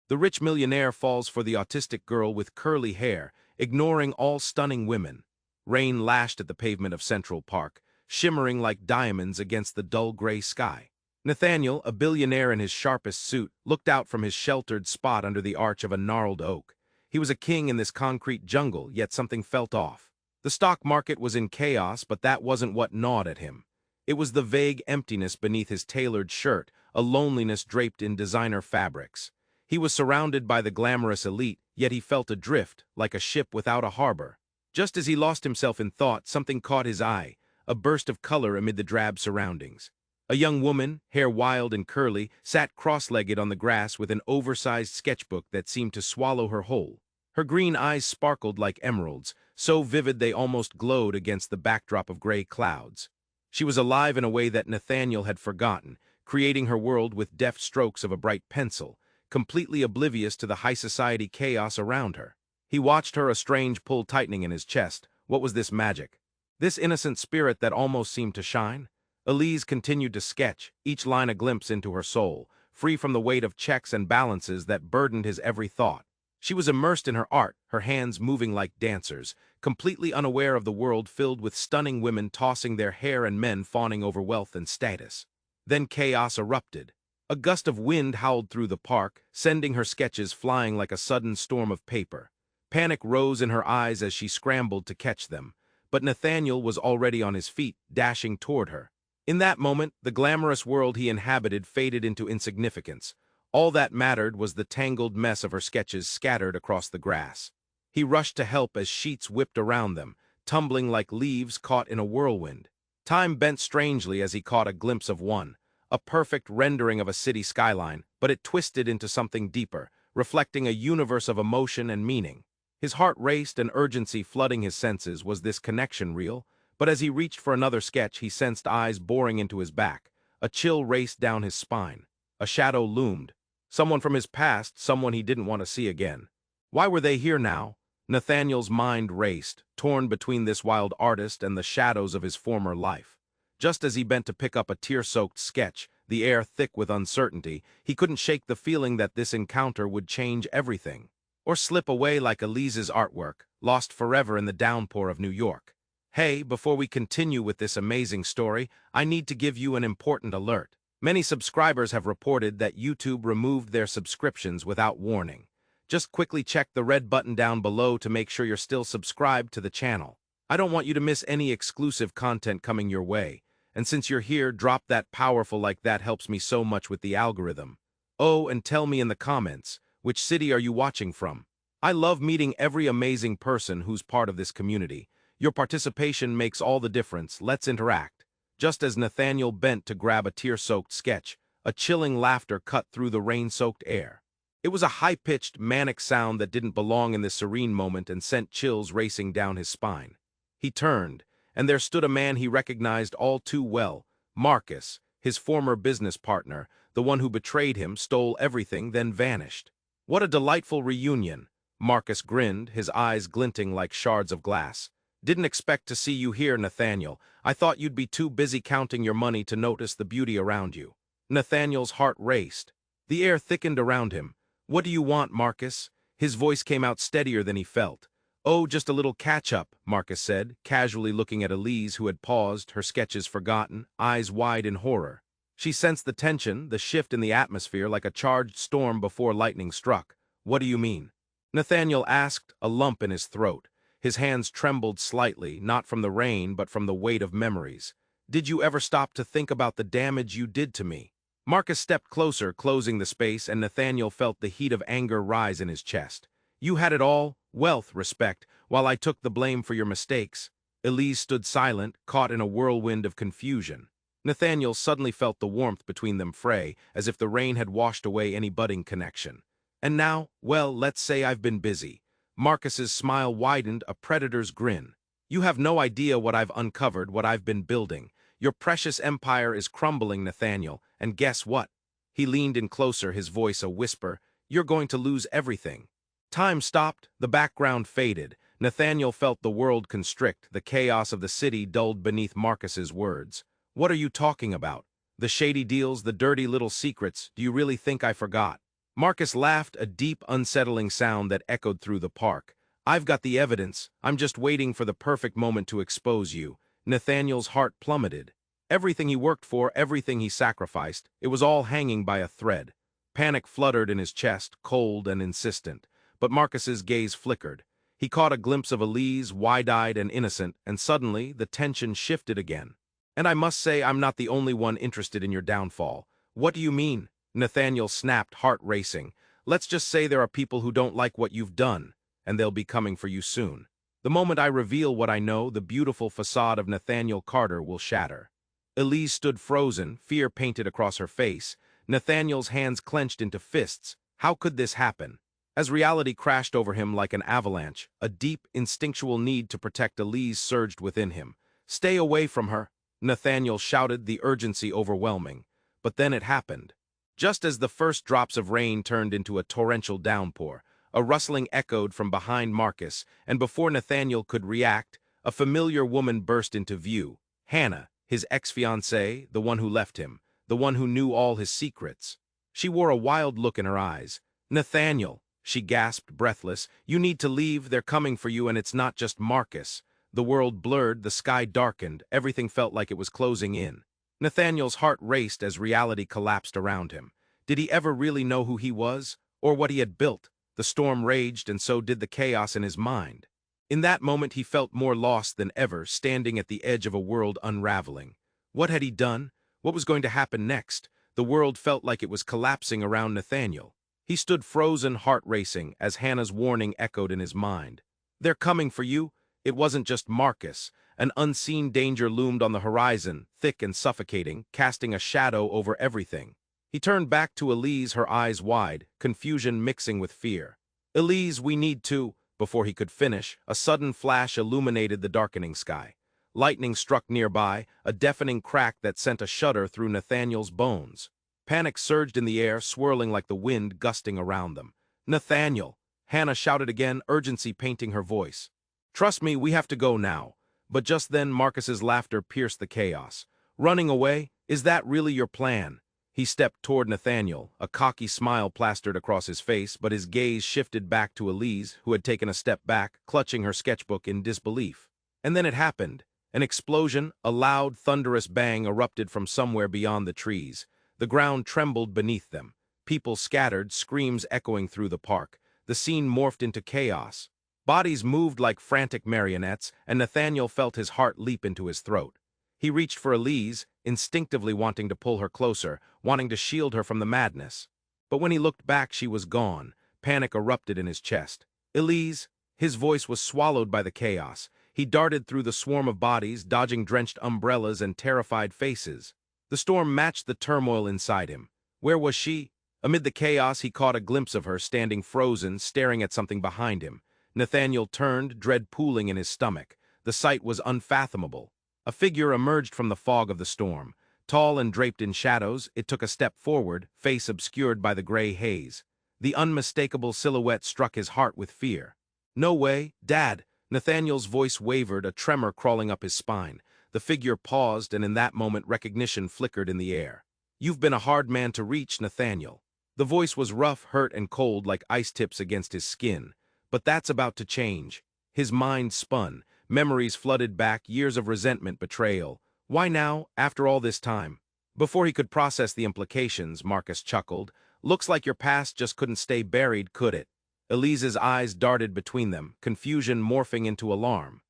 The rich millionaire falls for the autistic girl with curly hair, ignoring all stunning women. Rain lashed at the pavement of Central Park, shimmering like diamonds against the dull gray sky. Nathaniel, a billionaire in his sharpest suit, looked out from his sheltered spot under the arch of a gnarled oak. He was a king in this concrete jungle, yet something felt off. The stock market was in chaos, but that wasn't what gnawed at him. It was the vague emptiness beneath his tailored shirt, a loneliness draped in designer fabrics. He was surrounded by the glamorous elite, yet he felt adrift, like a ship without a harbor. Just as he lost himself in thought, something caught his eye, a burst of color amid the drab surroundings. A young woman, hair wild and curly, sat cross-legged on the grass with an oversized sketchbook that seemed to swallow her whole. Her green eyes sparkled like emeralds, so vivid they almost glowed against the backdrop of gray clouds. She was alive in a way that Nathaniel had forgotten, creating her world with deft strokes of a bright pencil, completely oblivious to the high-society chaos around her. He watched her, a strange pull tightening in his chest. What was this magic? This innocent spirit that almost seemed to shine? Elise continued to sketch, each line a glimpse into her soul, free from the weight of checks and balances that burdened his every thought. She was immersed in her art, her hands moving like dancers, completely unaware of the world filled with stunning women tossing their hair and men fawning over wealth and status. Then chaos erupted. A gust of wind howled through the park, sending her sketches flying like a sudden storm of paper. Panic rose in her eyes as she scrambled to catch them, but Nathaniel was already on his feet, dashing toward her. In that moment, the glamorous world he inhabited faded into insignificance. All that mattered was the tangled mess of her sketches scattered across the grass. He rushed to help as sheets whipped around them, tumbling like leaves caught in a whirlwind. Time bent strangely as he caught a glimpse of one, a perfect rendering of a city skyline, but it twisted into something deeper, reflecting a universe of emotion and meaning. His heart raced, an urgency flooding his senses. Was this connection real? But as he reached for another sketch, he sensed eyes boring into his back. A chill raced down his spine. A shadow loomed. Someone from his past, someone he didn't want to see again. Why were they here now? Nathaniel's mind raced, torn between this wild artist and the shadows of his former life. Just as he bent to pick up a tear-soaked sketch, the air thick with uncertainty, he couldn't shake the feeling that this encounter would change everything. Or slip away like Elise's artwork, lost forever in the downpour of New York. Hey, before we continue with this amazing story, I need to give you an important alert. Many subscribers have reported that YouTube removed their subscriptions without warning. Just quickly check the red button down below to make sure you're still subscribed to the channel. I don't want you to miss any exclusive content coming your way. And since you're here, drop that powerful like that helps me so much with the algorithm. Oh, and tell me in the comments, which city are you watching from? I love meeting every amazing person who's part of this community. Your participation makes all the difference. Let's interact. Just as Nathaniel bent to grab a tear-soaked sketch, a chilling laughter cut through the rain-soaked air. It was a high-pitched, manic sound that didn't belong in this serene moment and sent chills racing down his spine. He turned, and there stood a man he recognized all too well, Marcus, his former business partner, the one who betrayed him, stole everything, then vanished. What a delightful reunion! Marcus grinned, his eyes glinting like shards of glass. Didn't expect to see you here, Nathaniel. I thought you'd be too busy counting your money to notice the beauty around you. Nathaniel's heart raced. The air thickened around him. What do you want, Marcus? His voice came out steadier than he felt. Oh, just a little catch-up, Marcus said, casually looking at Elise, who had paused, her sketches forgotten, eyes wide in horror. She sensed the tension, the shift in the atmosphere, like a charged storm before lightning struck. What do you mean? Nathaniel asked, a lump in his throat. His hands trembled slightly, not from the rain, but from the weight of memories. Did you ever stop to think about the damage you did to me? Marcus stepped closer, closing the space, and Nathaniel felt the heat of anger rise in his chest. You had it all, wealth, respect, while I took the blame for your mistakes. Elise stood silent, caught in a whirlwind of confusion. Nathaniel suddenly felt the warmth between them fray, as if the rain had washed away any budding connection. And now, well, let's say I've been busy. Marcus's smile widened, a predator's grin. You have no idea what I've uncovered, what I've been building. Your precious empire is crumbling, Nathaniel, and guess what? He leaned in closer, his voice a whisper. You're going to lose everything. Time stopped, the background faded. Nathaniel felt the world constrict, the chaos of the city dulled beneath Marcus's words. What are you talking about? The shady deals, the dirty little secrets, do you really think I forgot? Marcus laughed, a deep, unsettling sound that echoed through the park. I've got the evidence. I'm just waiting for the perfect moment to expose you. Nathaniel's heart plummeted. Everything he worked for, everything he sacrificed, it was all hanging by a thread. Panic fluttered in his chest, cold and insistent. But Marcus's gaze flickered. He caught a glimpse of Elise, wide-eyed and innocent, and suddenly the tension shifted again. And I must say I'm not the only one interested in your downfall. What do you mean? Nathaniel snapped, heart racing. Let's just say there are people who don't like what you've done, and they'll be coming for you soon. The moment I reveal what I know, the beautiful facade of Nathaniel Carter will shatter. Elise stood frozen, fear painted across her face. Nathaniel's hands clenched into fists. How could this happen? As reality crashed over him like an avalanche, a deep, instinctual need to protect Elise surged within him. Stay away from her, Nathaniel shouted, the urgency overwhelming. But then it happened. Just as the first drops of rain turned into a torrential downpour, a rustling echoed from behind Marcus, and before Nathaniel could react, a familiar woman burst into view. Hannah, his ex-fiancée, the one who left him, the one who knew all his secrets. She wore a wild look in her eyes. Nathaniel, she gasped, breathless, you need to leave, they're coming for you, and it's not just Marcus. The world blurred, the sky darkened, everything felt like it was closing in. Nathaniel's heart raced as reality collapsed around him. Did he ever really know who he was, or what he had built? The storm raged, and so did the chaos in his mind. In that moment he felt more lost than ever, standing at the edge of a world unraveling. What had he done? What was going to happen next? The world felt like it was collapsing around Nathaniel. He stood frozen, heart racing, as Hannah's warning echoed in his mind. They're coming for you. It wasn't just Marcus. An unseen danger loomed on the horizon, thick and suffocating, casting a shadow over everything. He turned back to Elise, her eyes wide, confusion mixing with fear. Elise, we need to... Before he could finish, a sudden flash illuminated the darkening sky. Lightning struck nearby, a deafening crack that sent a shudder through Nathaniel's bones. Panic surged in the air, swirling like the wind gusting around them. Nathaniel! Hannah shouted again, urgency painting her voice. Trust me, we have to go now. But just then Marcus's laughter pierced the chaos. Running away? Is that really your plan? He stepped toward Nathaniel, a cocky smile plastered across his face, but his gaze shifted back to Elise, who had taken a step back, clutching her sketchbook in disbelief. And then it happened. An explosion, a loud, thunderous bang erupted from somewhere beyond the trees. The ground trembled beneath them. People scattered, screams echoing through the park. The scene morphed into chaos. Bodies moved like frantic marionettes, and Nathaniel felt his heart leap into his throat. He reached for Elise, instinctively wanting to pull her closer, wanting to shield her from the madness. But when he looked back, she was gone. Panic erupted in his chest. Elise! His voice was swallowed by the chaos. He darted through the swarm of bodies, dodging drenched umbrellas and terrified faces. The storm matched the turmoil inside him. Where was she? Amid the chaos, he caught a glimpse of her, standing frozen, staring at something behind him. Nathaniel turned, dread pooling in his stomach. The sight was unfathomable. A figure emerged from the fog of the storm. Tall and draped in shadows, it took a step forward, face obscured by the gray haze. The unmistakable silhouette struck his heart with fear. No way, Dad! Nathaniel's voice wavered, a tremor crawling up his spine. The figure paused, and in that moment recognition flickered in the air. You've been a hard man to reach, Nathaniel. The voice was rough, hurt, and cold like ice tips against his skin. But that's about to change. His mind spun. Memories flooded back, years of resentment, betrayal. Why now, after all this time? Before he could process the implications, Marcus chuckled. Looks like your past just couldn't stay buried, could it? Elise's eyes darted between them, confusion morphing into alarm.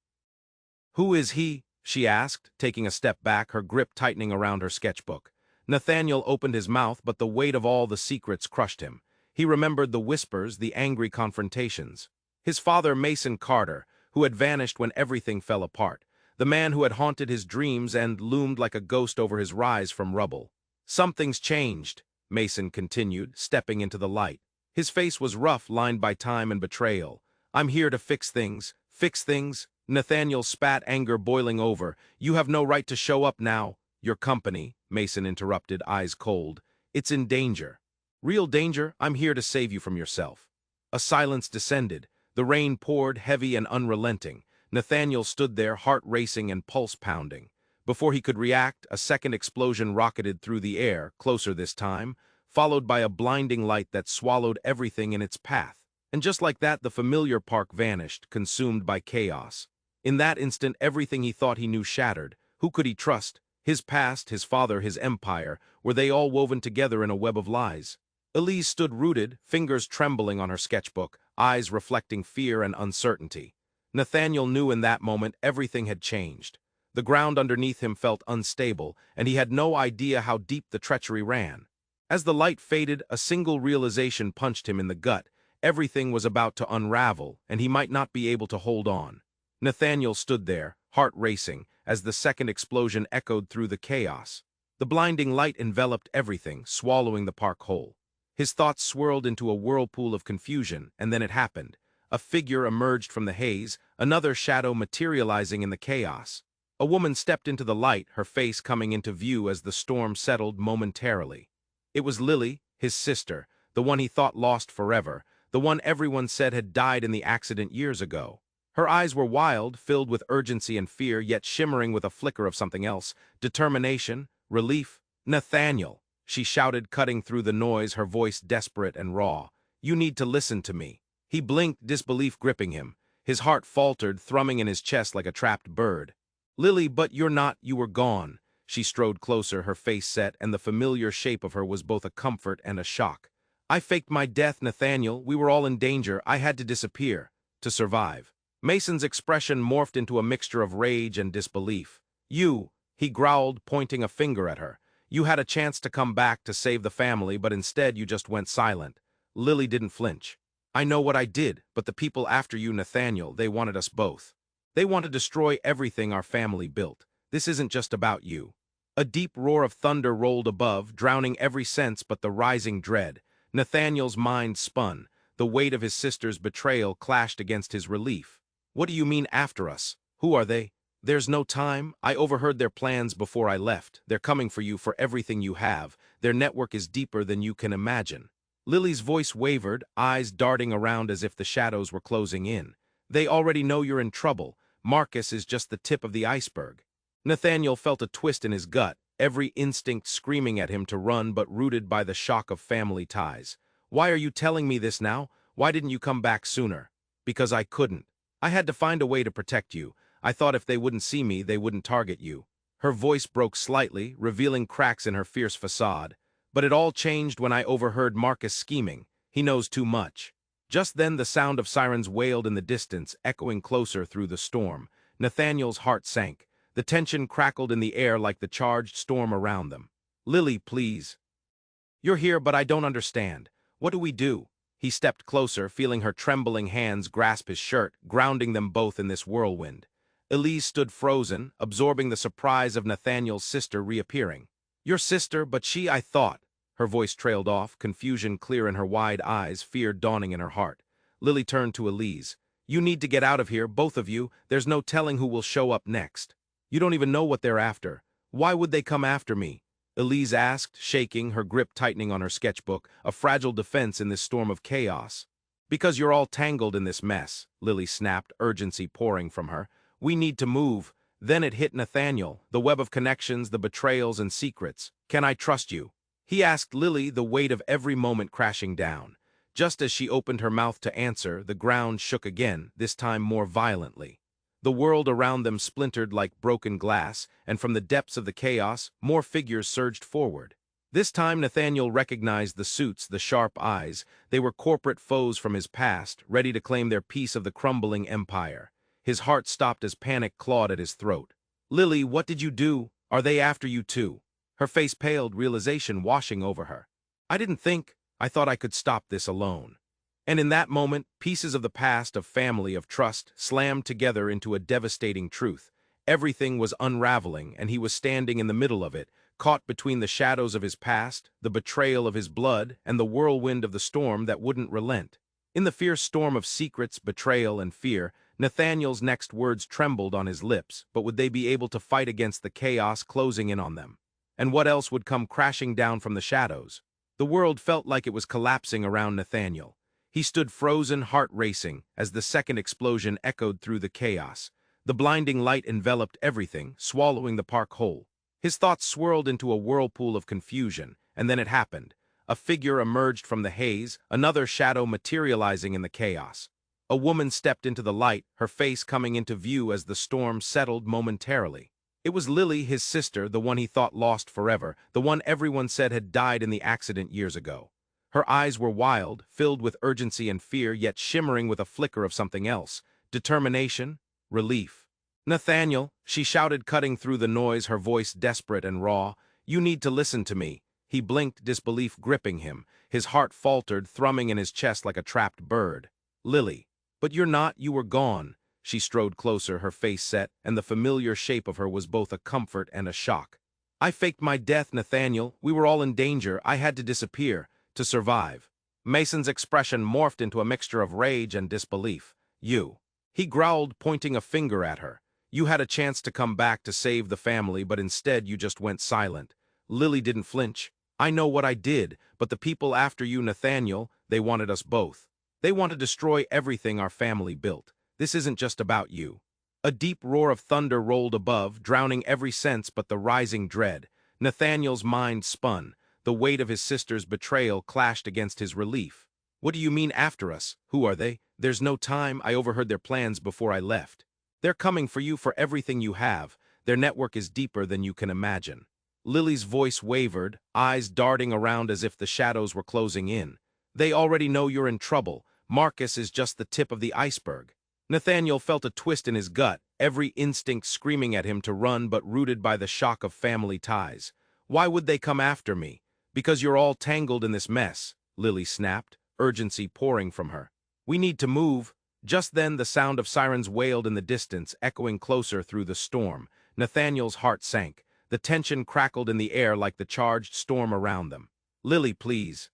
Who is he? She asked, taking a step back, her grip tightening around her sketchbook. Nathaniel opened his mouth, but the weight of all the secrets crushed him. He remembered the whispers, the angry confrontations. His father, Mason Carter, who had vanished when everything fell apart. The man who had haunted his dreams and loomed like a ghost over his rise from rubble. Something's changed, Mason continued, stepping into the light. His face was rough, lined by time and betrayal. I'm here to fix things. Fix things? Nathaniel spat, anger boiling over. You have no right to show up now. Your company, Mason interrupted, eyes cold. It's in danger. Real danger? I'm here to save you from yourself. A silence descended. The rain poured, heavy and unrelenting. Nathaniel stood there, heart racing and pulse pounding. Before he could react, a second explosion rocketed through the air, closer this time. followed by a blinding light that swallowed everything in its path. And just like that, the familiar park vanished, consumed by chaos. In that instant, everything he thought he knew shattered. Who could he trust? His past, his father, his empire, were they all woven together in a web of lies? Elise stood rooted, fingers trembling on her sketchbook, eyes reflecting fear and uncertainty. Nathaniel knew in that moment everything had changed. The ground underneath him felt unstable, and he had no idea how deep the treachery ran. As the light faded, a single realization punched him in the gut. Everything was about to unravel, and he might not be able to hold on. Nathaniel stood there, heart racing, as the second explosion echoed through the chaos. The blinding light enveloped everything, swallowing the park whole. His thoughts swirled into a whirlpool of confusion, and then it happened. A figure emerged from the haze, another shadow materializing in the chaos. A woman stepped into the light, her face coming into view as the storm settled momentarily. It was Lily, his sister, the one he thought lost forever, the one everyone said had died in the accident years ago. Her eyes were wild, filled with urgency and fear, yet shimmering with a flicker of something else, determination, relief. "Nathaniel," she shouted, cutting through the noise, her voice desperate and raw. "You need to listen to me." He blinked, disbelief gripping him. His heart faltered, thrumming in his chest like a trapped bird. "Lily, but you're not, you were gone." She strode closer, her face set, and the familiar shape of her was both a comfort and a shock. "I faked my death, Nathaniel. We were all in danger. I had to disappear. To survive." Mason's expression morphed into a mixture of rage and disbelief. "You," he growled, pointing a finger at her. "You had a chance to come back to save the family, but instead you just went silent." Lily didn't flinch. "I know what I did, but the people after you, Nathaniel, they wanted us both. They want to destroy everything our family built. This isn't just about you." A deep roar of thunder rolled above, drowning every sense but the rising dread. Nathaniel's mind spun. The weight of his sister's betrayal clashed against his relief. "What do you mean after us? Who are they?" "There's no time. I overheard their plans before I left. They're coming for you, for everything you have. Their network is deeper than you can imagine." Lily's voice wavered, eyes darting around as if the shadows were closing in. "They already know you're in trouble. Marcus is just the tip of the iceberg." Nathaniel felt a twist in his gut, every instinct screaming at him to run, but rooted by the shock of family ties. "Why are you telling me this now? Why didn't you come back sooner?" "Because I couldn't. I had to find a way to protect you. I thought if they wouldn't see me, they wouldn't target you." Her voice broke slightly, revealing cracks in her fierce facade. "But it all changed when I overheard Marcus scheming. He knows too much." Just then the sound of sirens wailed in the distance, echoing closer through the storm. Nathaniel's heart sank. The tension crackled in the air like the charged storm around them. "Lily, please. You're here, but I don't understand. What do we do?" He stepped closer, feeling her trembling hands grasp his shirt, grounding them both in this whirlwind. Elise stood frozen, absorbing the surprise of Nathaniel's sister reappearing. "Your sister, but I thought." Her voice trailed off, confusion clear in her wide eyes, fear dawning in her heart. Lily turned to Elise. "You need to get out of here, both of you. There's no telling who will show up next. You don't even know what they're after." "Why would they come after me?" Elise asked, shaking, her grip tightening on her sketchbook, a fragile defense in this storm of chaos. "Because you're all tangled in this mess," Lily snapped, urgency pouring from her. "We need to move." Then it hit Nathaniel, the web of connections, the betrayals and secrets. "Can I trust you?" He asked Lily, the weight of every moment crashing down. Just as she opened her mouth to answer, the ground shook again, this time more violently. The world around them splintered like broken glass, and from the depths of the chaos, more figures surged forward. This time Nathaniel recognized the suits, the sharp eyes. They were corporate foes from his past, ready to claim their piece of the crumbling empire. His heart stopped as panic clawed at his throat. "Lily, what did you do? Are they after you too?" Her face paled, realization washing over her. "I didn't think. I thought I could stop this alone." And in that moment, pieces of the past, of family, of trust, slammed together into a devastating truth. Everything was unraveling, and he was standing in the middle of it, caught between the shadows of his past, the betrayal of his blood, and the whirlwind of the storm that wouldn't relent. In the fierce storm of secrets, betrayal, and fear, Nathaniel's next words trembled on his lips, but would they be able to fight against the chaos closing in on them? And what else would come crashing down from the shadows? The world felt like it was collapsing around Nathaniel. He stood frozen, heart racing, as the second explosion echoed through the chaos. The blinding light enveloped everything, swallowing the park whole. His thoughts swirled into a whirlpool of confusion, and then it happened. a figure emerged from the haze, another shadow materializing in the chaos. A woman stepped into the light, her face coming into view as the storm settled momentarily. It was Lily, his sister, the one he thought lost forever, the one everyone said had died in the accident years ago. Her eyes were wild, filled with urgency and fear, yet shimmering with a flicker of something else. Determination, relief. "Nathaniel," she shouted, cutting through the noise, her voice desperate and raw. "You need to listen to me." He blinked, disbelief gripping him. His heart faltered, thrumming in his chest like a trapped bird. "Lily. But you're not, you were gone." She strode closer, her face set, and the familiar shape of her was both a comfort and a shock. "I faked my death, Nathaniel. We were all in danger. I had to disappear, to survive." Mason's expression morphed into a mixture of rage and disbelief. "You." He growled, pointing a finger at her. "You had a chance to come back to save the family, but instead you just went silent." Lily didn't flinch. "I know what I did, but the people after you, Nathaniel, they wanted us both. They want to destroy everything our family built. This isn't just about you." A deep roar of thunder rolled above, drowning every sense but the rising dread. Nathaniel's mind spun. The weight of his sister's betrayal clashed against his relief. "What do you mean after us? Who are they?" "There's no time. I overheard their plans before I left. They're coming for you, for everything you have. Their network is deeper than you can imagine." Lily's voice wavered, eyes darting around as if the shadows were closing in. "They already know you're in trouble. Marcus is just the tip of the iceberg." Nathaniel felt a twist in his gut, every instinct screaming at him to run but rooted by the shock of family ties. "Why would they come after me?" "Because you're all tangled in this mess," Lily snapped, urgency pouring from her. "We need to move." Just then the sound of sirens wailed in the distance, echoing closer through the storm. Nathaniel's heart sank. The tension crackled in the air like the charged storm around them. "Lily, please.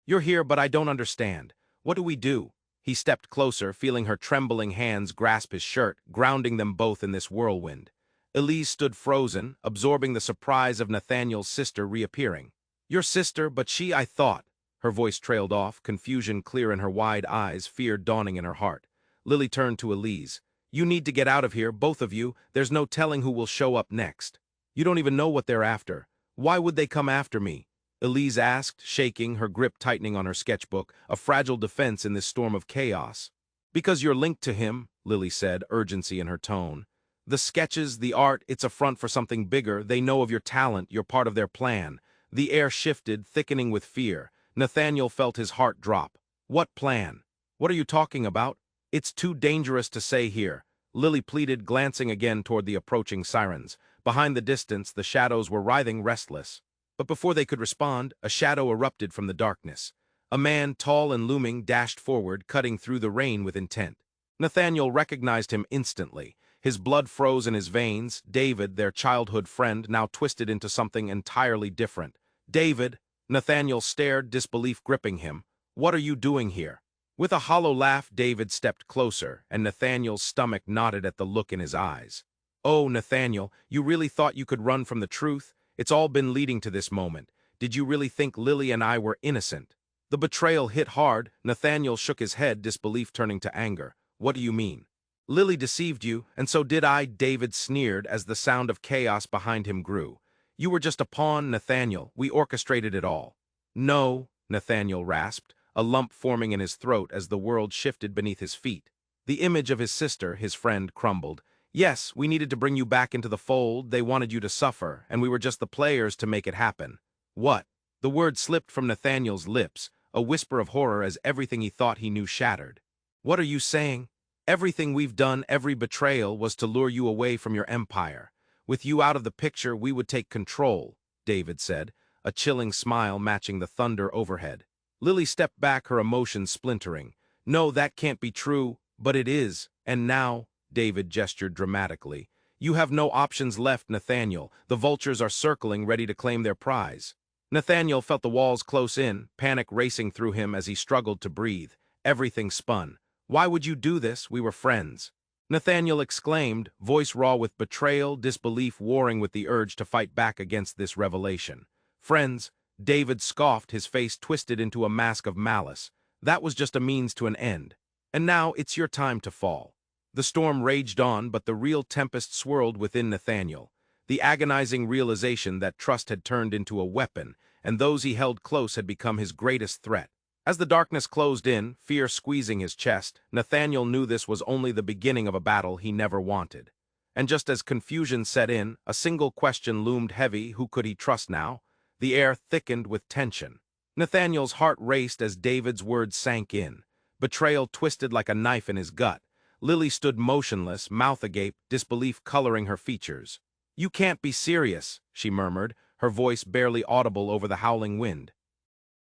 You're here, but I don't understand. What do we do?" He stepped closer, feeling her trembling hands grasp his shirt, grounding them both in this whirlwind. Elise stood frozen, absorbing the surprise of Nathaniel's sister reappearing. "Your sister, but I thought." Her voice trailed off, confusion clear in her wide eyes, fear dawning in her heart. Lily turned to Elise. "You need to get out of here, both of you. There's no telling who will show up next. You don't even know what they're after." "Why would they come after me?" Elise asked, shaking, her grip tightening on her sketchbook, a fragile defense in this storm of chaos. "Because you're linked to him," Lily said, urgency in her tone. "The sketches, the art, it's a front for something bigger. They know of your talent, you're part of their plan." The air shifted, thickening with fear. Nathaniel felt his heart drop. "What plan? What are you talking about?" "It's too dangerous to say here," Lily pleaded, glancing again toward the approaching sirens. Behind the distance, the shadows were writhing restless. But before they could respond, a shadow erupted from the darkness. A man, tall and looming, dashed forward, cutting through the rain with intent. Nathaniel recognized him instantly. His blood froze in his veins. David, their childhood friend, now twisted into something entirely different. "David!" Nathaniel stared, disbelief gripping him. "What are you doing here?" With a hollow laugh, David stepped closer, and Nathaniel's stomach knotted at the look in his eyes. "Oh, Nathaniel, you really thought you could run from the truth? It's all been leading to this moment. Did you really think Lily and I were innocent?" The betrayal hit hard. Nathaniel shook his head, disbelief turning to anger. "What do you mean?" "Lily deceived you, and so did I," David sneered as the sound of chaos behind him grew. "You were just a pawn, Nathaniel. We orchestrated it all." "No," Nathaniel rasped, a lump forming in his throat as the world shifted beneath his feet. The image of his sister, his friend, crumbled. "Yes, we needed to bring you back into the fold. They wanted you to suffer, and we were just the players to make it happen." "What?" The word slipped from Nathaniel's lips, a whisper of horror as everything he thought he knew shattered. "What are you saying?" "Everything we've done, every betrayal, was to lure you away from your empire. With you out of the picture, we would take control," David said, a chilling smile matching the thunder overhead. Lily stepped back, her emotions splintering. "No, that can't be true." "But it is. And now," David gestured dramatically, "you have no options left, Nathaniel. The vultures are circling, ready to claim their prize." Nathaniel felt the walls close in, panic racing through him as he struggled to breathe. Everything spun. "Why would you do this? We were friends." Nathaniel exclaimed, voice raw with betrayal, disbelief warring with the urge to fight back against this revelation. "Friends," David scoffed, his face twisted into a mask of malice. "That was just a means to an end. And now it's your time to fall." The storm raged on, but the real tempest swirled within Nathaniel. The agonizing realization that trust had turned into a weapon, and those he held close had become his greatest threat. As the darkness closed in, fear squeezing his chest, Nathaniel knew this was only the beginning of a battle he never wanted. And just as confusion set in, a single question loomed heavy: who could he trust now? The air thickened with tension. Nathaniel's heart raced as David's words sank in. Betrayal twisted like a knife in his gut. Lily stood motionless, mouth agape, disbelief coloring her features. "You can't be serious," she murmured, her voice barely audible over the howling wind.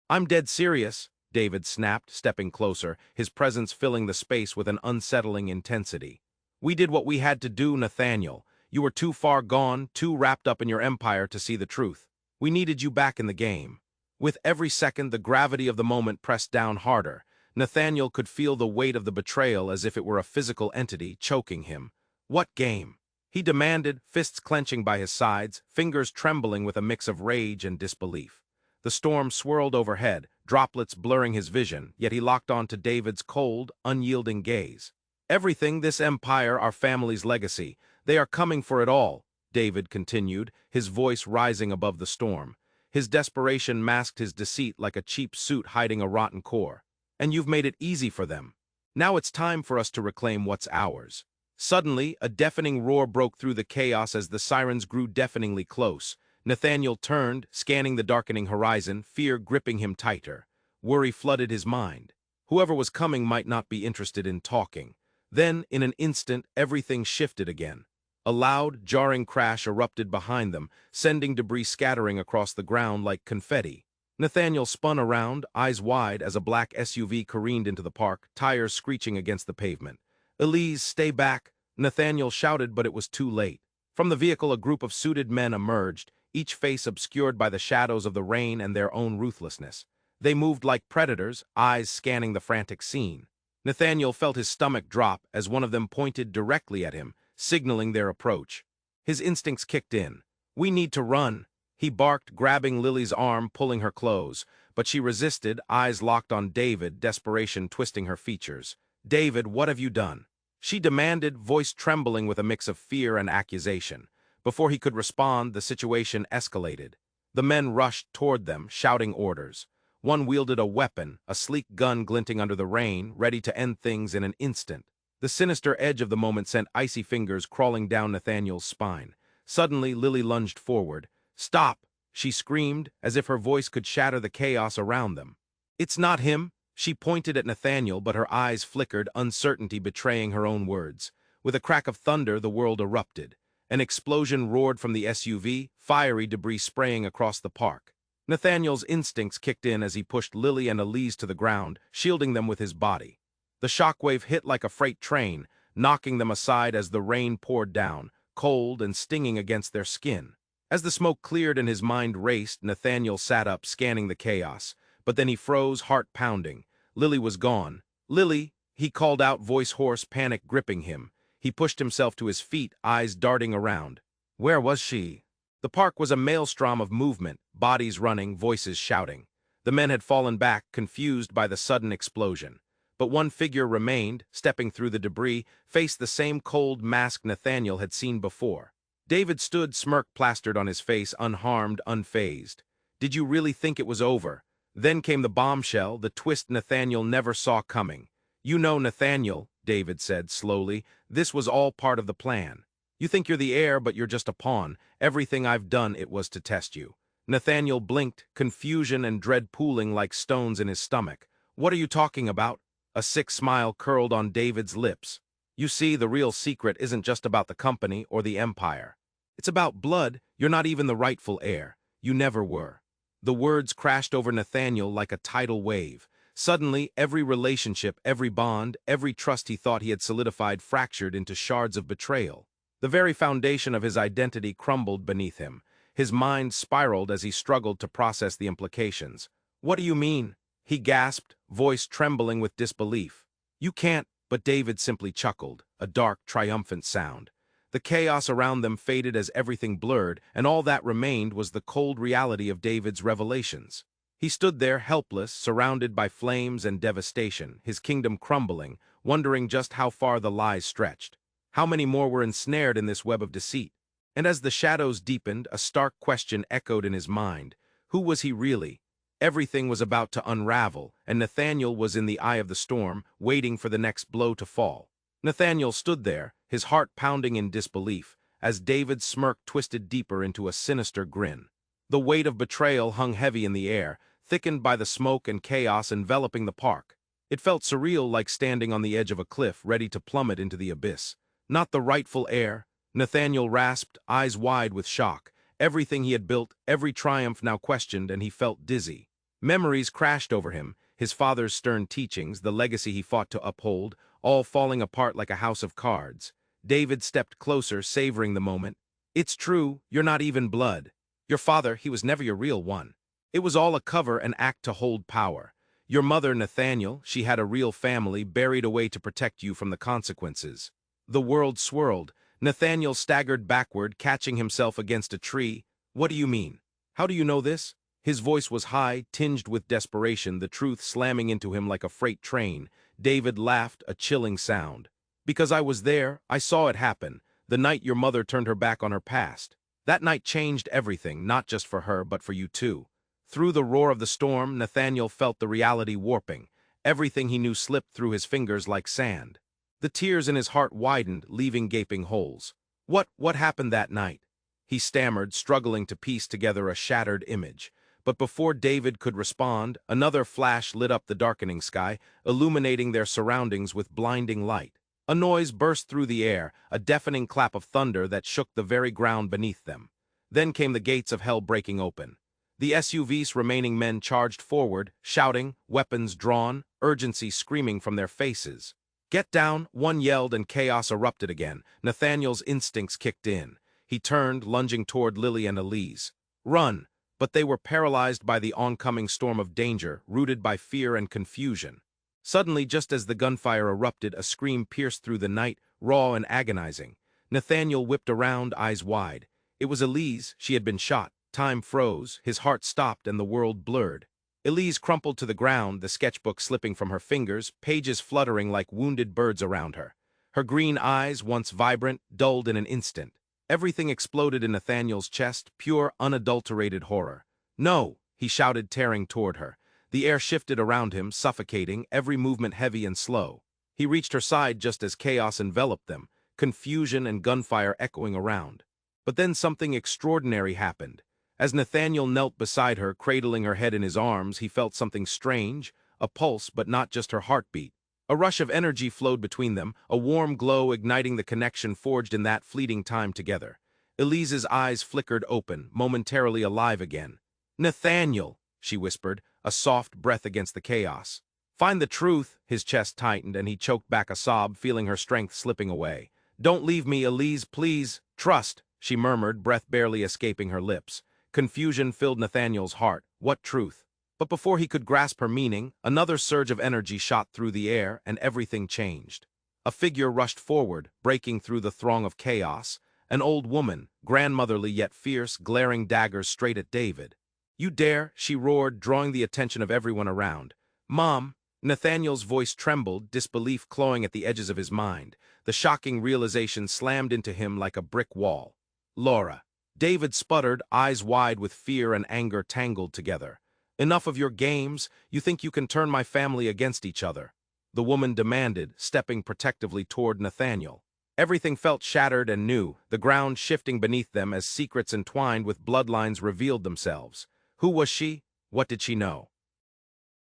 "I'm dead serious," David snapped, stepping closer, his presence filling the space with an unsettling intensity. "We did what we had to do, Nathaniel. You were too far gone, too wrapped up in your empire to see the truth. We needed you back in the game." With every second, the gravity of the moment pressed down harder. Nathaniel could feel the weight of the betrayal as if it were a physical entity choking him. "What game?" he demanded, fists clenching by his sides, fingers trembling with a mix of rage and disbelief. The storm swirled overhead, droplets blurring his vision, yet he locked on to David's cold, unyielding gaze. "Everything, this empire, our family's legacy. They are coming for it all," David continued, his voice rising above the storm. His desperation masked his deceit like a cheap suit hiding a rotten core. "And you've made it easy for them. Now it's time for us to reclaim what's ours." Suddenly, a deafening roar broke through the chaos as the sirens grew deafeningly close. Nathaniel turned, scanning the darkening horizon, fear gripping him tighter. Worry flooded his mind. Whoever was coming might not be interested in talking. Then, in an instant, everything shifted again. A loud, jarring crash erupted behind them, sending debris scattering across the ground like confetti. Nathaniel spun around, eyes wide, as a black SUV careened into the park, tires screeching against the pavement. "Elise, stay back!" Nathaniel shouted, but it was too late. From the vehicle, a group of suited men emerged, each face obscured by the shadows of the rain and their own ruthlessness. They moved like predators, eyes scanning the frantic scene. Nathaniel felt his stomach drop as one of them pointed directly at him, signaling their approach. His instincts kicked in. "We need to run," he barked, grabbing Lily's arm, pulling her close. But she resisted, eyes locked on David, desperation twisting her features. "David, what have you done?" she demanded, voice trembling with a mix of fear and accusation. Before he could respond, the situation escalated. The men rushed toward them, shouting orders. One wielded a weapon, a sleek gun glinting under the rain, ready to end things in an instant. The sinister edge of the moment sent icy fingers crawling down Nathaniel's spine. Suddenly, Lily lunged forward. "Stop!" she screamed, as if her voice could shatter the chaos around them. "It's not him!" She pointed at Nathaniel, but her eyes flickered, uncertainty betraying her own words. With a crack of thunder, the world erupted. An explosion roared from the SUV, fiery debris spraying across the park. Nathaniel's instincts kicked in as he pushed Lily and Elise to the ground, shielding them with his body. The shockwave hit like a freight train, knocking them aside as the rain poured down, cold and stinging against their skin. As the smoke cleared and his mind raced, Nathaniel sat up, scanning the chaos. But then he froze, heart pounding. Lily was gone. "Lily," he called out, voice hoarse, panic gripping him. He pushed himself to his feet, eyes darting around. Where was she? The park was a maelstrom of movement, bodies running, voices shouting. The men had fallen back, confused by the sudden explosion. But one figure remained, stepping through the debris, faced the same cold, masked Nathaniel had seen before. David stood, smirk plastered on his face, unharmed, unfazed. "Did you really think it was over?" Then came the bombshell, the twist Nathaniel never saw coming. "You know, Nathaniel," David said slowly, "this was all part of the plan. You think you're the heir, but you're just a pawn. Everything I've done, it was to test you." Nathaniel blinked, confusion and dread pooling like stones in his stomach. "What are you talking about?" A sick smile curled on David's lips. "You see, the real secret isn't just about the company or the empire. It's about blood. You're not even the rightful heir. You never were." The words crashed over Nathaniel like a tidal wave. Suddenly, every relationship, every bond, every trust he thought he had solidified fractured into shards of betrayal. The very foundation of his identity crumbled beneath him. His mind spiraled as he struggled to process the implications. "What do you mean?" he gasped, voice trembling with disbelief. "You can't," but David simply chuckled, a dark, triumphant sound. The chaos around them faded as everything blurred, and all that remained was the cold reality of David's revelations. He stood there, helpless, surrounded by flames and devastation, his kingdom crumbling, wondering just how far the lies stretched. How many more were ensnared in this web of deceit? And as the shadows deepened, a stark question echoed in his mind. Who was he really? Everything was about to unravel, and Nathaniel was in the eye of the storm, waiting for the next blow to fall. Nathaniel stood there, his heart pounding in disbelief, as David's smirk twisted deeper into a sinister grin. The weight of betrayal hung heavy in the air, thickened by the smoke and chaos enveloping the park. It felt surreal, like standing on the edge of a cliff, ready to plummet into the abyss. Not the rightful heir, Nathaniel rasped, eyes wide with shock. Everything he had built, every triumph now questioned, and he felt dizzy. Memories crashed over him, his father's stern teachings, the legacy he fought to uphold, all falling apart like a house of cards. David stepped closer, savoring the moment. "It's true, you're not even blood. Your father, he was never your real one. It was all a cover, an act to hold power. Your mother, Nathaniel, she had a real family, buried away to protect you from the consequences." The world swirled. Nathaniel staggered backward, catching himself against a tree. "What do you mean? How do you know this?" His voice was high, tinged with desperation, the truth slamming into him like a freight train. David laughed, a chilling sound. "Because I was there, I saw it happen, the night your mother turned her back on her past. That night changed everything, not just for her, but for you too." Through the roar of the storm, Nathaniel felt the reality warping. Everything he knew slipped through his fingers like sand. The tears in his heart widened, leaving gaping holes. What happened that night?" he stammered, struggling to piece together a shattered image. But before David could respond, another flash lit up the darkening sky, illuminating their surroundings with blinding light. A noise burst through the air, a deafening clap of thunder that shook the very ground beneath them. Then came the gates of hell breaking open. The SUV's remaining men charged forward, shouting, weapons drawn, urgency screaming from their faces. "Get down," one yelled, and chaos erupted again. Nathaniel's instincts kicked in. He turned, lunging toward Lily and Elise. "Run!" But they were paralyzed by the oncoming storm of danger, rooted by fear and confusion. Suddenly, just as the gunfire erupted, a scream pierced through the night, raw and agonizing. Nathaniel whipped around, eyes wide. It was Elise. She had been shot. Time froze, his heart stopped, and the world blurred. Elise crumpled to the ground, the sketchbook slipping from her fingers, pages fluttering like wounded birds around her. Her green eyes, once vibrant, dulled in an instant. Everything exploded in Nathaniel's chest, pure, unadulterated horror. "No!" he shouted, tearing toward her. The air shifted around him, suffocating, every movement heavy and slow. He reached her side just as chaos enveloped them, confusion and gunfire echoing around. But then something extraordinary happened. As Nathaniel knelt beside her, cradling her head in his arms, he felt something strange, a pulse, but not just her heartbeat. A rush of energy flowed between them, a warm glow igniting the connection forged in that fleeting time together. Elise's eyes flickered open, momentarily alive again. "Nathaniel," she whispered, a soft breath against the chaos. "Find the truth." His chest tightened, and he choked back a sob, feeling her strength slipping away. "Don't leave me, Elise, please. Trust," she murmured, breath barely escaping her lips. Confusion filled Nathaniel's heart. What truth? But before he could grasp her meaning, another surge of energy shot through the air, and everything changed. A figure rushed forward, breaking through the throng of chaos. An old woman, grandmotherly yet fierce, glaring daggers straight at David. "You dare?" she roared, drawing the attention of everyone around. "Mom!" Nathaniel's voice trembled, disbelief clawing at the edges of his mind. The shocking realization slammed into him like a brick wall. "Laura!" David sputtered, eyes wide with fear and anger tangled together. "Enough of your games. You think you can turn my family against each other?" the woman demanded, stepping protectively toward Nathaniel. Everything felt shattered and new, the ground shifting beneath them as secrets entwined with bloodlines revealed themselves. Who was she? What did she know?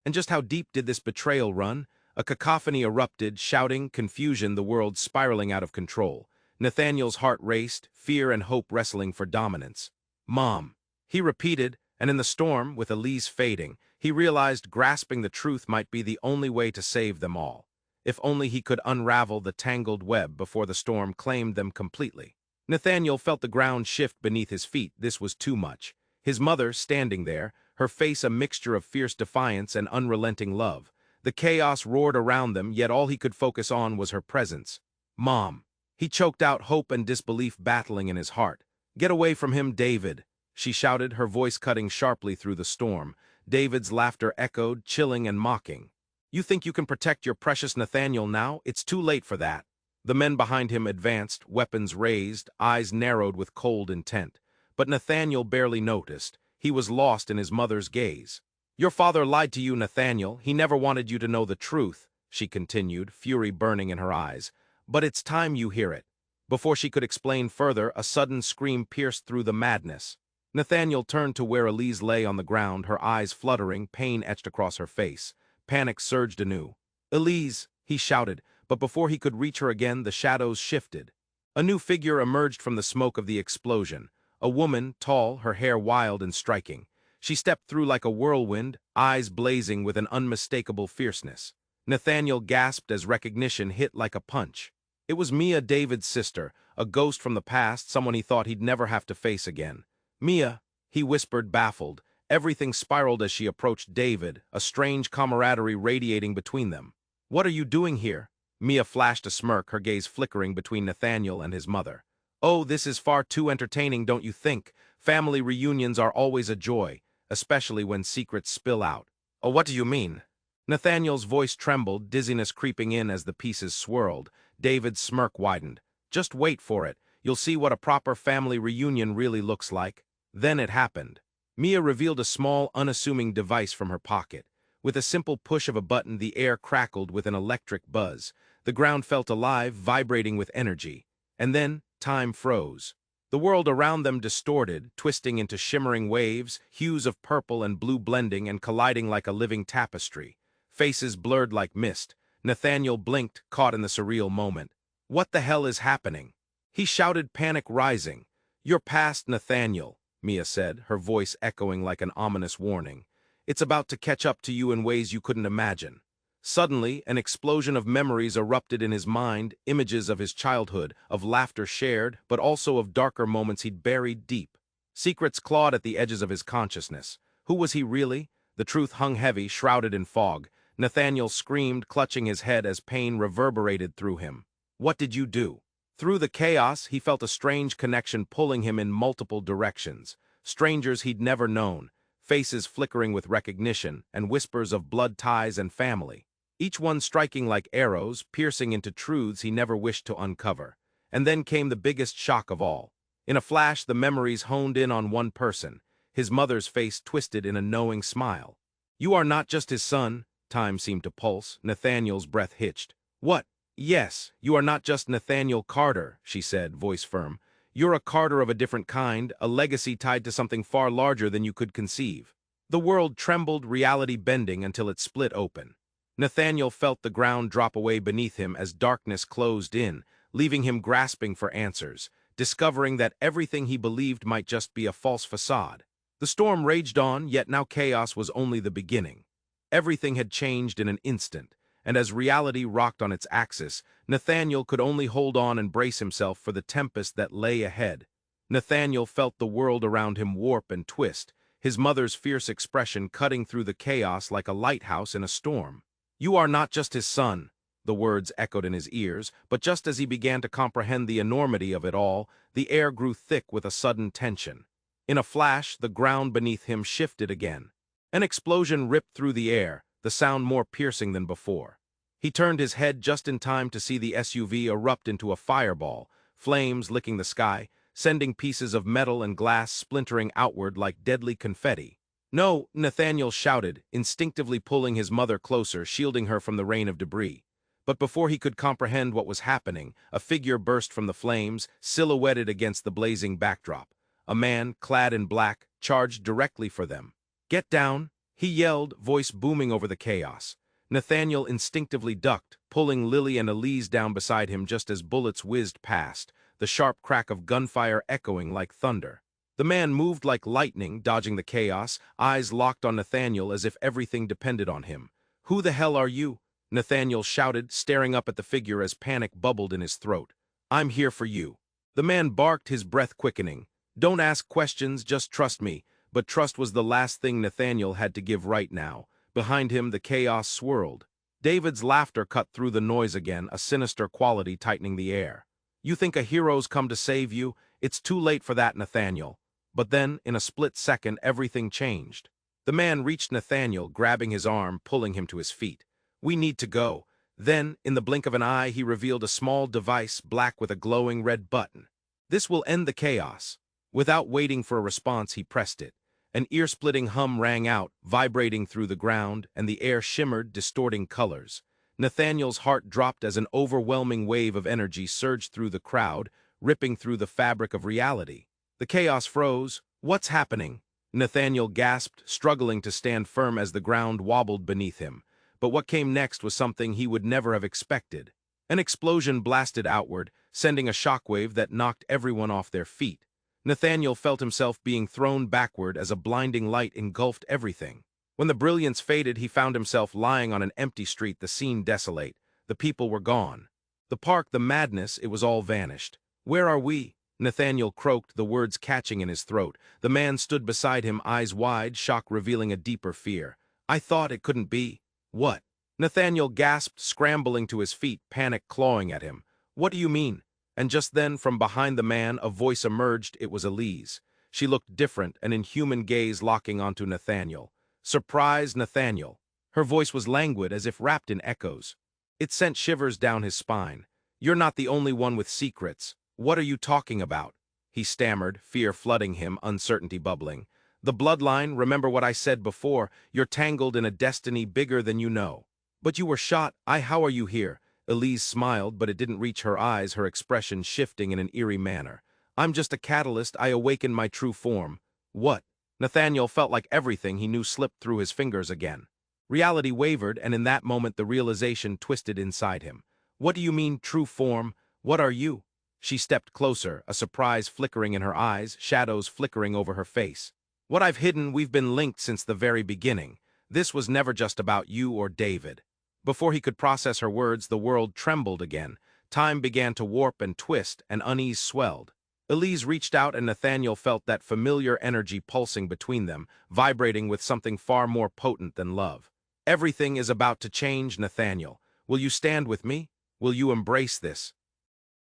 And just how deep did this betrayal run? A cacophony erupted, shouting, confusion, the world spiraling out of control. Nathaniel's heart raced, fear and hope wrestling for dominance. "Mom," he repeated, and in the storm, with Elise fading, he realized grasping the truth might be the only way to save them all. If only he could unravel the tangled web before the storm claimed them completely. Nathaniel felt the ground shift beneath his feet. This was too much. His mother, standing there, her face a mixture of fierce defiance and unrelenting love. The chaos roared around them, yet all he could focus on was her presence. "Mom." He choked out, hope and disbelief battling in his heart. "Get away from him, David," she shouted, her voice cutting sharply through the storm. David's laughter echoed, chilling and mocking. "You think you can protect your precious Nathaniel now? It's too late for that." The men behind him advanced, weapons raised, eyes narrowed with cold intent. But Nathaniel barely noticed. He was lost in his mother's gaze. "Your father lied to you, Nathaniel. He never wanted you to know the truth," she continued, fury burning in her eyes. "But it's time you hear it." Before she could explain further, a sudden scream pierced through the madness. Nathaniel turned to where Elise lay on the ground, her eyes fluttering, pain etched across her face. Panic surged anew. "Elise!" he shouted, but before he could reach her again, the shadows shifted. A new figure emerged from the smoke of the explosion. A woman, tall, her hair wild and striking. She stepped through like a whirlwind, eyes blazing with an unmistakable fierceness. Nathaniel gasped as recognition hit like a punch. It was Mia, David's sister, a ghost from the past, someone he thought he'd never have to face again. "Mia," he whispered, baffled. Everything spiraled as she approached David, a strange camaraderie radiating between them. "What are you doing here?" Mia flashed a smirk, her gaze flickering between Nathaniel and his mother. "Oh, this is far too entertaining, don't you think? Family reunions are always a joy, especially when secrets spill out." "Oh, what do you mean?" Nathaniel's voice trembled, dizziness creeping in as the pieces swirled. David's smirk widened. "Just wait for it. You'll see what a proper family reunion really looks like." Then it happened. Mia revealed a small, unassuming device from her pocket. With a simple push of a button, the air crackled with an electric buzz. The ground felt alive, vibrating with energy. And then, time froze. The world around them distorted, twisting into shimmering waves, hues of purple and blue blending and colliding like a living tapestry. Faces blurred like mist. Nathaniel blinked, caught in the surreal moment. "What the hell is happening?" He shouted, panic rising. "You're past, Nathaniel," Mia said, her voice echoing like an ominous warning. "It's about to catch up to you in ways you couldn't imagine." Suddenly, an explosion of memories erupted in his mind, images of his childhood, of laughter shared, but also of darker moments he'd buried deep. Secrets clawed at the edges of his consciousness. Who was he really? The truth hung heavy, shrouded in fog. Nathaniel screamed, clutching his head as pain reverberated through him. "What did you do?" Through the chaos, he felt a strange connection pulling him in multiple directions. Strangers he'd never known, faces flickering with recognition, and whispers of blood ties and family. Each one striking like arrows, piercing into truths he never wished to uncover. And then came the biggest shock of all. In a flash, the memories honed in on one person. His mother's face twisted in a knowing smile. "You are not just his son." Time seemed to pulse. Nathaniel's breath hitched. "What?" "Yes, you are not just Nathaniel Carter," she said, voice firm. "You're a Carter of a different kind, a legacy tied to something far larger than you could conceive." The world trembled, reality bending until it split open. Nathaniel felt the ground drop away beneath him as darkness closed in, leaving him grasping for answers, discovering that everything he believed might just be a false facade. The storm raged on, yet now chaos was only the beginning. Everything had changed in an instant, and as reality rocked on its axis, Nathaniel could only hold on and brace himself for the tempest that lay ahead. Nathaniel felt the world around him warp and twist, his mother's fierce expression cutting through the chaos like a lighthouse in a storm. "You are not just his son," the words echoed in his ears, but just as he began to comprehend the enormity of it all, the air grew thick with a sudden tension. In a flash, the ground beneath him shifted again. An explosion ripped through the air, the sound more piercing than before. He turned his head just in time to see the SUV erupt into a fireball, flames licking the sky, sending pieces of metal and glass splintering outward like deadly confetti. "No!" Nathaniel shouted, instinctively pulling his mother closer, shielding her from the rain of debris. But before he could comprehend what was happening, a figure burst from the flames, silhouetted against the blazing backdrop. A man, clad in black, charged directly for them. "Get down!" he yelled, voice booming over the chaos. Nathaniel instinctively ducked, pulling Lily and Elise down beside him just as bullets whizzed past, the sharp crack of gunfire echoing like thunder. The man moved like lightning, dodging the chaos, eyes locked on Nathaniel as if everything depended on him. "Who the hell are you?" Nathaniel shouted, staring up at the figure as panic bubbled in his throat. "I'm here for you." The man barked, his breath quickening. "Don't ask questions, just trust me." But trust was the last thing Nathaniel had to give right now. Behind him, the chaos swirled. David's laughter cut through the noise again, a sinister quality tightening the air. "You think a hero's come to save you? It's too late for that, Nathaniel." But then, in a split second, everything changed. The man reached Nathaniel, grabbing his arm, pulling him to his feet. "We need to go." Then, in the blink of an eye, he revealed a small device, black with a glowing red button. "This will end the chaos." Without waiting for a response, he pressed it. An ear-splitting hum rang out, vibrating through the ground, and the air shimmered, distorting colors. Nathaniel's heart dropped as an overwhelming wave of energy surged through the crowd, ripping through the fabric of reality. The chaos froze. "What's happening?" Nathaniel gasped, struggling to stand firm as the ground wobbled beneath him. But what came next was something he would never have expected. An explosion blasted outward, sending a shockwave that knocked everyone off their feet. Nathaniel felt himself being thrown backward as a blinding light engulfed everything. When the brilliance faded, he found himself lying on an empty street, the scene desolate. The people were gone. The park, the madness, it was all vanished. "Where are we?" Nathaniel croaked, the words catching in his throat. The man stood beside him, eyes wide, shock revealing a deeper fear. "I thought it couldn't be." "What?" Nathaniel gasped, scrambling to his feet, panic clawing at him. "What do you mean?" And just then, from behind the man, a voice emerged. It was Elise. She looked different, an inhuman gaze locking onto Nathaniel. "Surprise, Nathaniel." Her voice was languid, as if wrapped in echoes. It sent shivers down his spine. "You're not the only one with secrets. What are you talking about?" He stammered, fear flooding him, uncertainty bubbling. "The bloodline, remember what I said before, you're tangled in a destiny bigger than you know." "But you were shot. How are you here?" Elise smiled, but it didn't reach her eyes, her expression shifting in an eerie manner. "I'm just a catalyst. I awakened my true form." "What?" Nathaniel felt like everything he knew slipped through his fingers again. Reality wavered, and in that moment the realization twisted inside him. "What do you mean, true form? What are you?" She stepped closer, a surprise flickering in her eyes, shadows flickering over her face. "What I've hidden, we've been linked since the very beginning. This was never just about you or David." Before he could process her words, the world trembled again. Time began to warp and twist, and unease swelled. Elise reached out, and Nathaniel felt that familiar energy pulsing between them, vibrating with something far more potent than love. "Everything is about to change, Nathaniel. Will you stand with me? Will you embrace this?"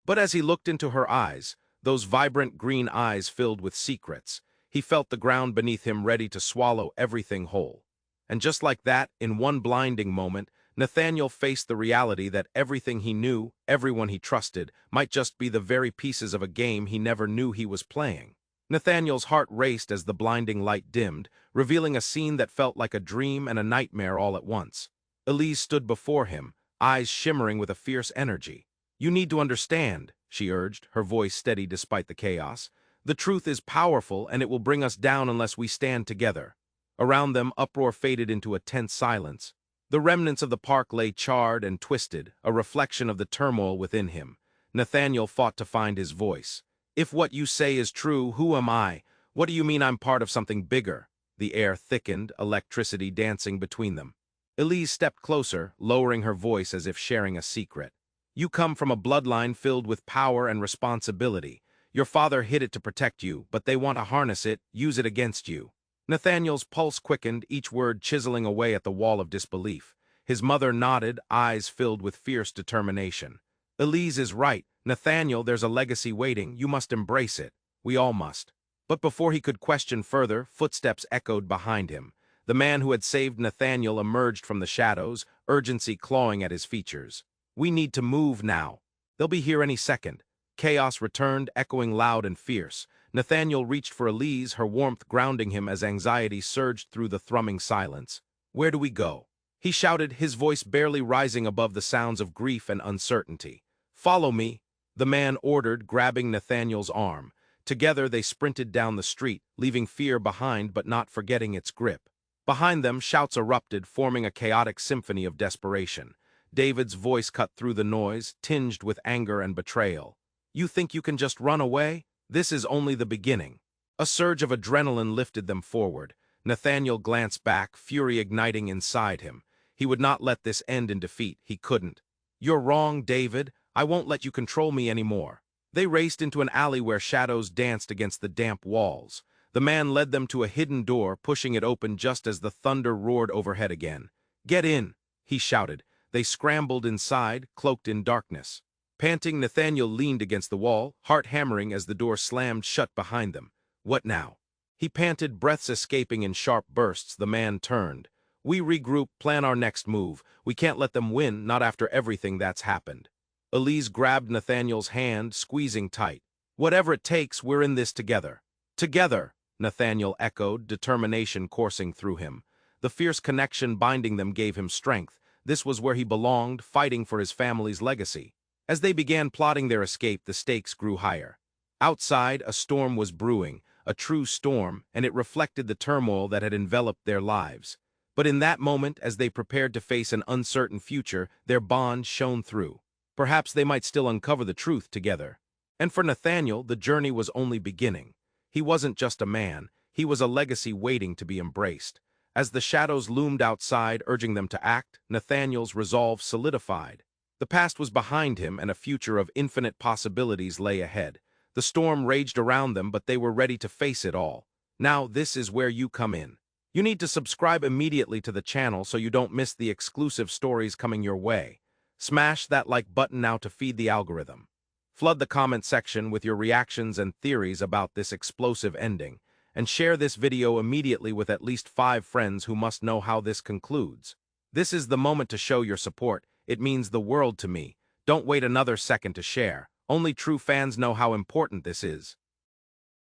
But as he looked into her eyes, those vibrant green eyes filled with secrets, he felt the ground beneath him ready to swallow everything whole. And just like that, in one blinding moment, Nathaniel faced the reality that everything he knew, everyone he trusted, might just be the very pieces of a game he never knew he was playing. Nathaniel's heart raced as the blinding light dimmed, revealing a scene that felt like a dream and a nightmare all at once. Elise stood before him, eyes shimmering with a fierce energy. "You need to understand," she urged, her voice steady despite the chaos. "The truth is powerful, and it will bring us down unless we stand together." Around them, uproar faded into a tense silence. The remnants of the park lay charred and twisted, a reflection of the turmoil within him. Nathaniel fought to find his voice. "If what you say is true, who am I? What do you mean I'm part of something bigger?" The air thickened, electricity dancing between them. Elise stepped closer, lowering her voice as if sharing a secret. "You come from a bloodline filled with power and responsibility. Your father hid it to protect you, but they want to harness it, use it against you." Nathaniel's pulse quickened, each word chiseling away at the wall of disbelief. His mother nodded, eyes filled with fierce determination. "Elise is right. Nathaniel, there's a legacy waiting. You must embrace it. We all must." But before he could question further, footsteps echoed behind him. The man who had saved Nathaniel emerged from the shadows, urgency clawing at his features. "We need to move now. They'll be here any second." Chaos returned, echoing loud and fierce. Nathaniel reached for Elise, her warmth grounding him as anxiety surged through the thrumming silence. "Where do we go?" he shouted, his voice barely rising above the sounds of grief and uncertainty. "Follow me," the man ordered, grabbing Nathaniel's arm. Together they sprinted down the street, leaving fear behind but not forgetting its grip. Behind them, shouts erupted, forming a chaotic symphony of desperation. David's voice cut through the noise, tinged with anger and betrayal. "You think you can just run away? This is only the beginning." A surge of adrenaline lifted them forward. Nathaniel glanced back, fury igniting inside him. He would not let this end in defeat. He couldn't. "You're wrong, David. I won't let you control me anymore." They raced into an alley where shadows danced against the damp walls. The man led them to a hidden door, pushing it open just as the thunder roared overhead again. "Get in," he shouted. They scrambled inside, cloaked in darkness. Panting, Nathaniel leaned against the wall, heart hammering as the door slammed shut behind them. "What now?" he panted, breaths escaping in sharp bursts. The man turned. "We regroup, plan our next move. We can't let them win, not after everything that's happened." Elise grabbed Nathaniel's hand, squeezing tight. "Whatever it takes, we're in this together." "Together!" Nathaniel echoed, determination coursing through him. The fierce connection binding them gave him strength. This was where he belonged, fighting for his family's legacy. As they began plotting their escape, the stakes grew higher. Outside, a storm was brewing, a true storm, and it reflected the turmoil that had enveloped their lives. But in that moment, as they prepared to face an uncertain future, their bond shone through. Perhaps they might still uncover the truth together. And for Nathaniel, the journey was only beginning. He wasn't just a man, he was a legacy waiting to be embraced. As the shadows loomed outside, urging them to act, Nathaniel's resolve solidified. The past was behind him, and a future of infinite possibilities lay ahead. The storm raged around them, but they were ready to face it all. Now, this is where you come in. You need to subscribe immediately to the channel so you don't miss the exclusive stories coming your way. Smash that like button now to feed the algorithm. Flood the comment section with your reactions and theories about this explosive ending, and share this video immediately with at least 5 friends who must know how this concludes. This is the moment to show your support. It means the world to me. Don't wait another second to share. Only true fans know how important this is.